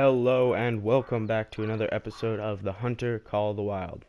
Hello and welcome back to another episode of The Hunter Call the Wild.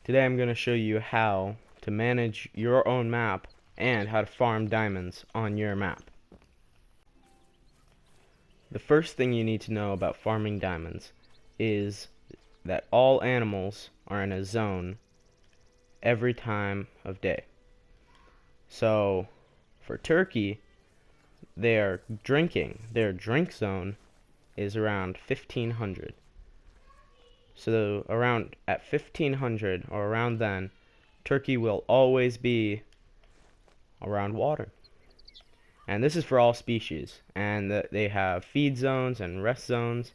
Today I'm going to show you how to manage your own map and how to farm diamonds on your map. The first thing you need to know about farming diamonds is that all animals are in a zone every time of day. So for turkey, their drink zone is around 1500. So around at 1500 or around then, turkey will always be around water. And this is for all species, and they have feed zones and rest zones,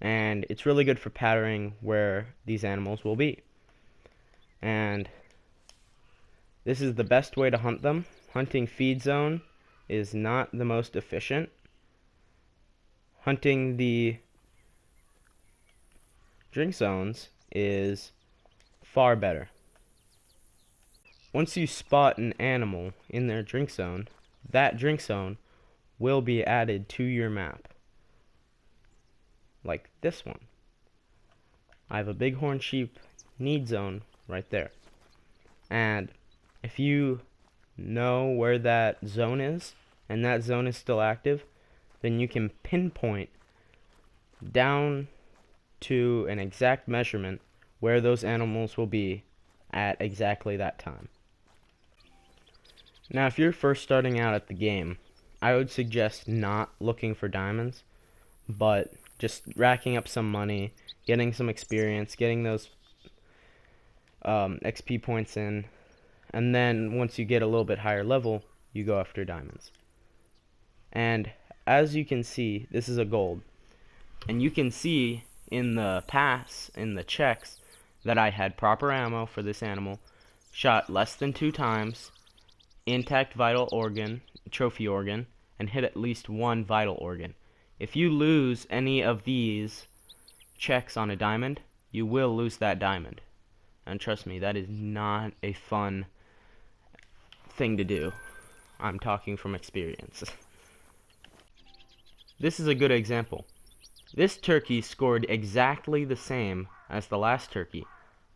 and it's really good for patterning where these animals will be. And this is the best way to hunt them. Hunting feed zone is not the most efficient. Hunting the drink zones is far better. Once you spot an animal in their drink zone, that drink zone will be added to your map. Like this one. I have a bighorn sheep need zone right there. And if you know where that zone is, and that zone is still active, then you can pinpoint down to an exact measurement where those animals will be at exactly that time. Now, if you're first starting out at the game, I would suggest not looking for diamonds, but just racking up some money, getting some experience, getting those XP points in, and then once you get a little bit higher level, you go after diamonds. And as you can see, this is a gold. And you can see in the checks, that I had proper ammo for this animal, shot less than 2 times, intact vital organ, trophy organ, and hit at least 1 vital organ. If you lose any of these checks on a diamond, you will lose that diamond. And trust me, that is not a fun thing to do. I'm talking from experience. This is a good example. This turkey scored exactly the same as the last turkey,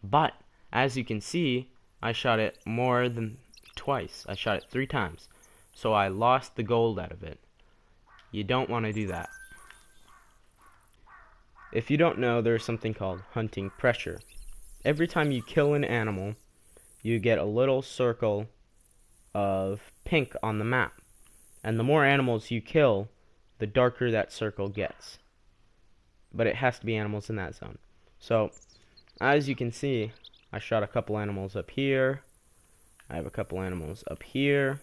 but as you can see, I shot it more than twice. I shot it 3 times, so I lost the gold out of it. You don't want to do that. If you don't know, there's something called hunting pressure. Every time you kill an animal, you get a little circle of pink on the map, and the more animals you kill, the darker that circle gets. But it has to be animals in that zone. So, as you can see, I shot a couple animals up here. I have a couple animals up here.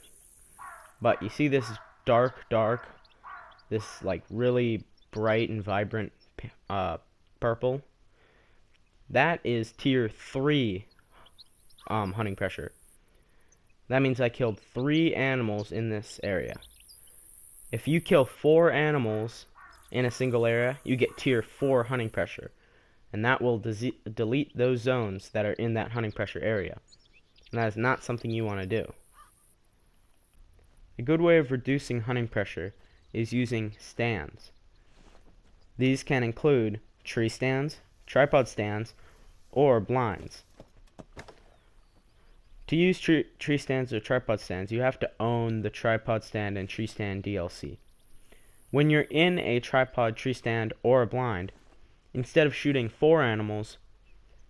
But you see this dark, this like really bright and vibrant purple? That is tier 3 hunting pressure. That means I killed 3 animals in this area. If you kill 4 animals in a single area, you get tier 4 hunting pressure, and that will delete those zones that are in that hunting pressure area, and that is not something you want to do. A good way of reducing hunting pressure is using stands. These can include tree stands, tripod stands, or blinds. To use tree stands or tripod stands, you have to own the tripod stand and tree stand DLC. When you're in a tripod, tree stand, or a blind, instead of shooting 4 animals,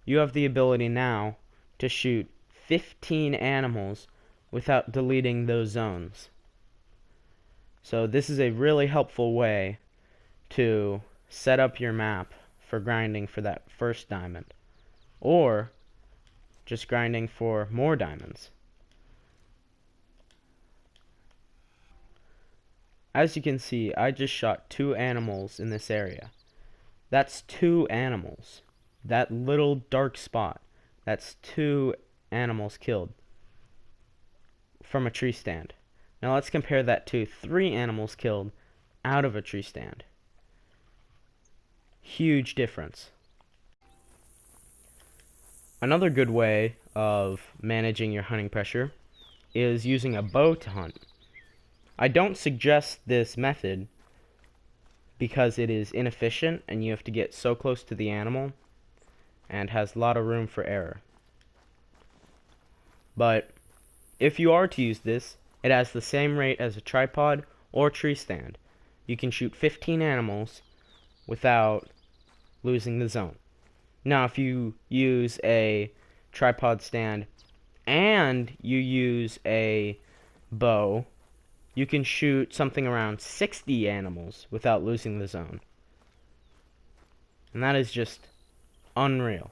you have the ability now to shoot 15 animals without deleting those zones. So this is a really helpful way to set up your map for grinding for that first diamond, or just grinding for more diamonds. As you can see, I just shot 2 animals in this area. That's 2 animals. That little dark spot, that's 2 animals killed from a tree stand. Now let's compare that to 3 animals killed out of a tree stand. Huge difference. Another good way of managing your hunting pressure is using a bow to hunt. I don't suggest this method because it is inefficient and you have to get so close to the animal and has a lot of room for error. But if you are to use this, it has the same rate as a tripod or tree stand. You can shoot 15 animals without losing the zone. Now, if you use a tripod stand and you use a bow, you can shoot something around 60 animals without losing the zone. And that is just unreal.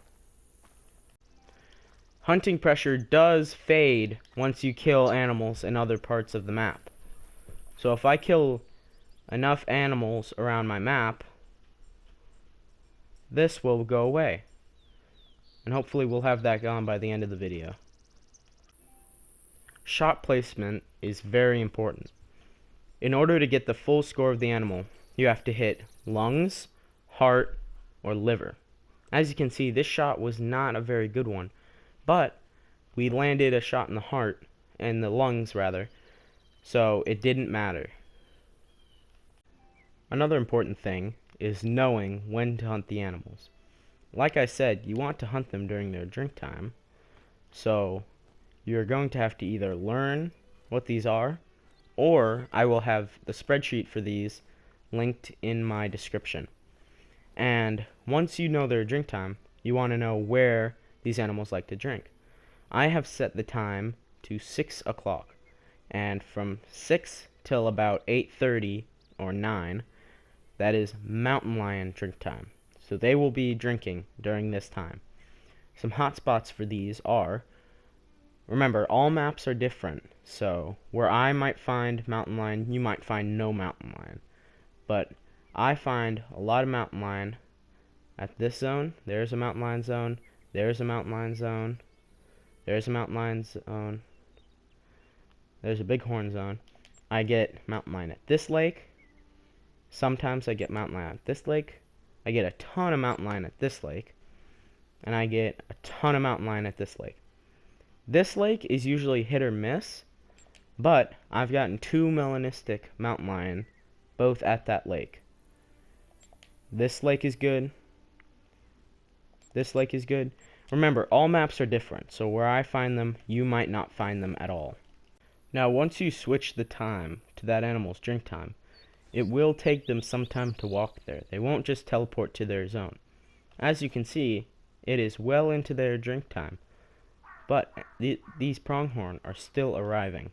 Hunting pressure does fade once you kill animals in other parts of the map. So if I kill enough animals around my map, this will go away. And hopefully we'll have that gone by the end of the video. Shot placement is very important. In order to get the full score of the animal, you have to hit lungs, heart, or liver. As you can see, this shot was not a very good one, but we landed a shot in the heart, in the lungs rather, so it didn't matter. Another important thing is knowing when to hunt the animals. Like I said, you want to hunt them during their drink time, so you're going to have to either learn what these are, or I will have the spreadsheet for these linked in my description. And once you know their drink time, you want to know where these animals like to drink. I have set the time to 6 o'clock, and from 6 till about 8:30 or 9, that is mountain lion drink time. So they will be drinking during this time. Some hot spots for these are, remember, all maps are different, so where I might find mountain lion, you might find no mountain lion. But I find a lot of mountain lion at this zone. There's a mountain lion zone. There's a mountain lion zone. There's a mountain lion zone. There's a bighorn zone. I get mountain lion at this lake. Sometimes I get mountain lion at this lake. I get a ton of mountain lion at this lake. And I get a ton of mountain lion at this lake. This lake is usually hit or miss, but I've gotten 2 melanistic mountain lion both at that lake. This lake is good. This lake is good. Remember, all maps are different, so where I find them, you might not find them at all. Now, once you switch the time to that animal's drink time, it will take them some time to walk there. They won't just teleport to their zone. As you can see, it is well into their drink time, but these pronghorn are still arriving.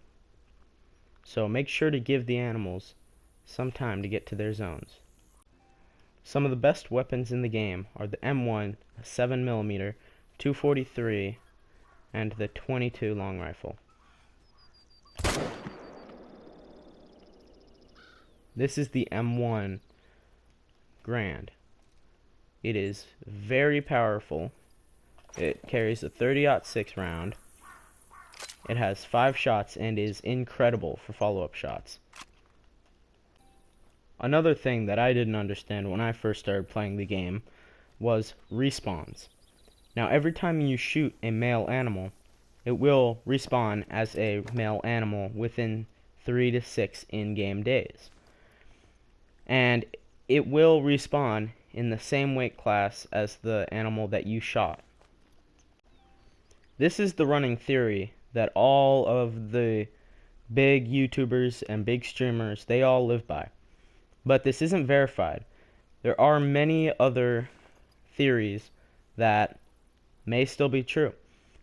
So make sure to give the animals some time to get to their zones. Some of the best weapons in the game are the M1, 7mm, 243, and the 22 long rifle. This is the M1 Grand. It is very powerful. It carries a 30-06 round. It has 5 shots and is incredible for follow-up shots. Another thing that I didn't understand when I first started playing the game was respawns. Now, every time you shoot a male animal, it will respawn as a male animal within 3 to 6 in-game days. And it will respawn in the same weight class as the animal that you shot. This is the running theory that all of the big YouTubers and big streamers, they all live by. But this isn't verified. There are many other theories that may still be true.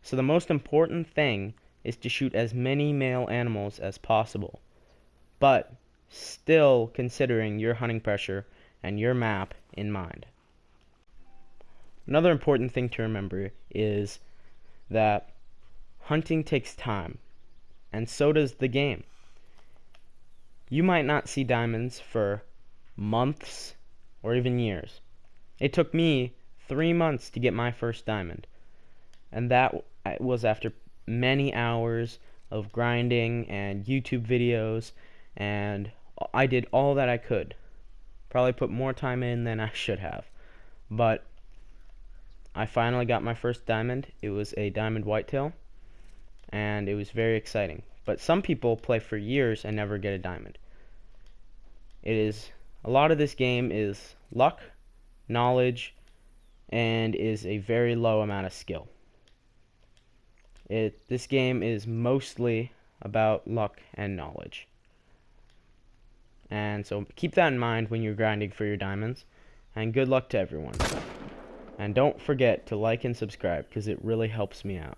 So the most important thing is to shoot as many male animals as possible, but still considering your hunting pressure and your map in mind. Another important thing to remember is that hunting takes time, and so does the game. You might not see diamonds for months or even years. It took me 3 months to get my first diamond, and that was after many hours of grinding and YouTube videos, and I did all that I could. Probably put more time in than I should have, but I finally got my first diamond. It was a diamond whitetail, and it was very exciting. But some people play for years and never get a diamond. It is A lot of this game is luck, knowledge, and is a very low amount of skill. This game is mostly about luck and knowledge. And so keep that in mind when you're grinding for your diamonds. And good luck to everyone. And don't forget to like and subscribe because it really helps me out.